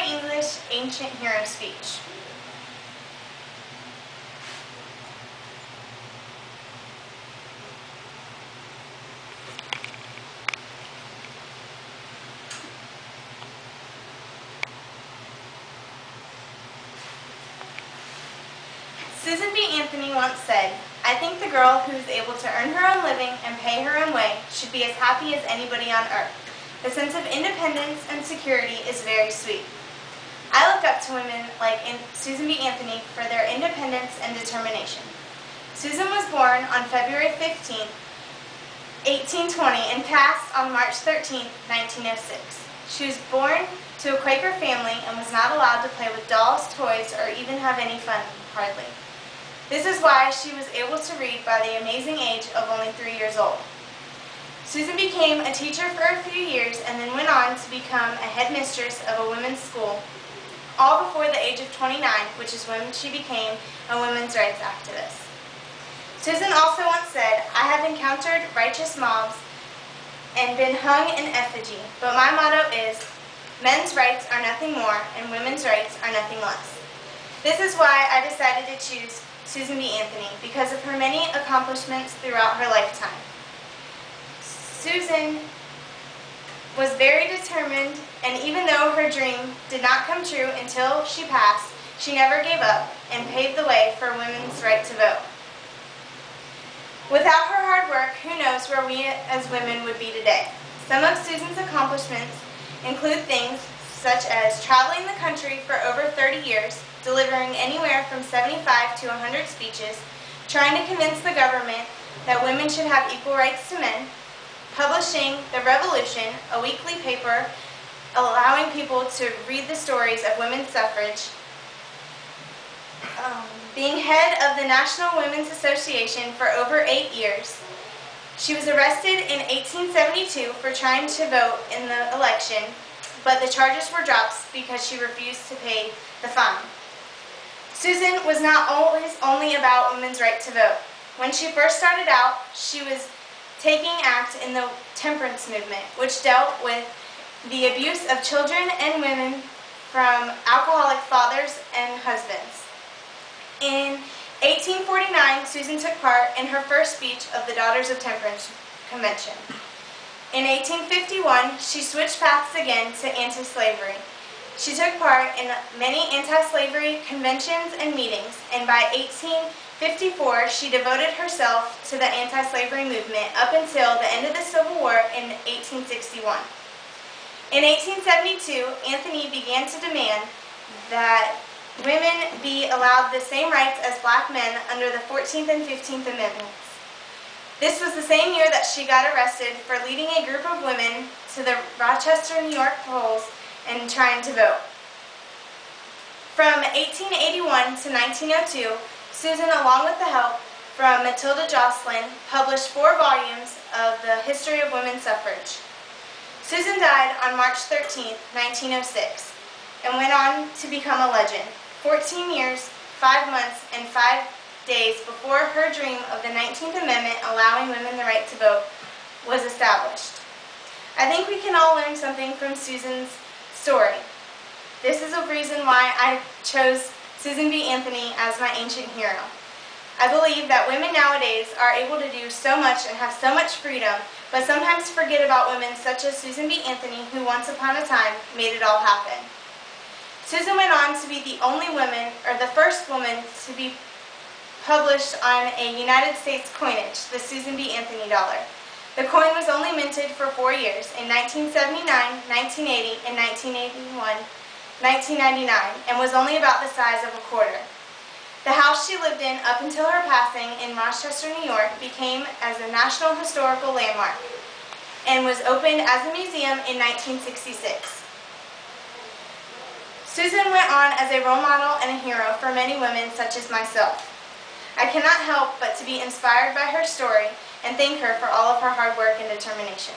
Hillery English Ancient Hero Speech. Susan B. Anthony once said, "I think the girl who is able to earn her own living and pay her own way should be as happy as anybody on earth. The sense of independence and security is very sweet." I look up to women like Susan B. Anthony for their independence and determination. Susan was born on February 15, 1820 and passed on March 13, 1906. She was born to a Quaker family and was not allowed to play with dolls, toys, or even have any fun, hardly. This is why she was able to read by the amazing age of only 3 years old. Susan became a teacher for a few years and then went on to become a headmistress of a women's school, all before the age of 29, which is when she became a women's rights activist. Susan also once said, "I have encountered righteous mobs and been hung in effigy, but my motto is, men's rights are nothing more and women's rights are nothing less." This is why I decided to choose Susan B. Anthony, because of her many accomplishments throughout her lifetime. Susan was very determined, and even though her dream did not come true until she passed, she never gave up and paved the way for women's right to vote. Without her hard work, who knows where we as women would be today. Some of Susan's accomplishments include things such as traveling the country for over 30 years, delivering anywhere from 75 to 100 speeches, trying to convince the government that women should have equal rights to men, publishing The Revolution, a weekly paper allowing people to read the stories of women's suffrage, being head of the National Women's Association for over 8 years. She was arrested in 1872 for trying to vote in the election, but the charges were dropped because she refused to pay the fine. Susan was not always only about women's right to vote. When she first started out, she was taking act in the temperance movement, which dealt with the abuse of children and women from alcoholic fathers and husbands. In 1849, Susan took part in her first speech of the Daughters of Temperance Convention. In 1851, she switched paths again to anti-slavery. She took part in many anti-slavery conventions and meetings, and by 1854, she devoted herself to the anti-slavery movement up until the end of the Civil War in 1861. In 1872, Anthony began to demand that women be allowed the same rights as black men under the 14th and 15th Amendments. This was the same year that she got arrested for leading a group of women to the Rochester, New York polls and trying to vote. From 1881 to 1902, Susan, along with the help from Matilda Joslin, published 4 volumes of the history of women's suffrage. Susan died on March 13, 1906, and went on to become a legend, 14 years, 5 months, and 5 days before her dream of the 19th Amendment allowing women the right to vote was established. I think we can all learn something from Susan's story. This is a reason why I chose Susan B. Anthony as my ancient hero. I believe that women nowadays are able to do so much and have so much freedom, but sometimes forget about women such as Susan B. Anthony, who once upon a time made it all happen. Susan went on to be the only woman, or the first woman, to be published on a United States coinage, the Susan B. Anthony dollar. The coin was only minted for 4 years, in 1979, 1980, and 1999, and was only about the size of a quarter. The house she lived in up until her passing in Rochester, New York, became as a National Historical Landmark and was opened as a museum in 1966. Susan went on as a role model and a hero for many women such as myself. I cannot help but to be inspired by her story and thank her for all of her hard work and determination.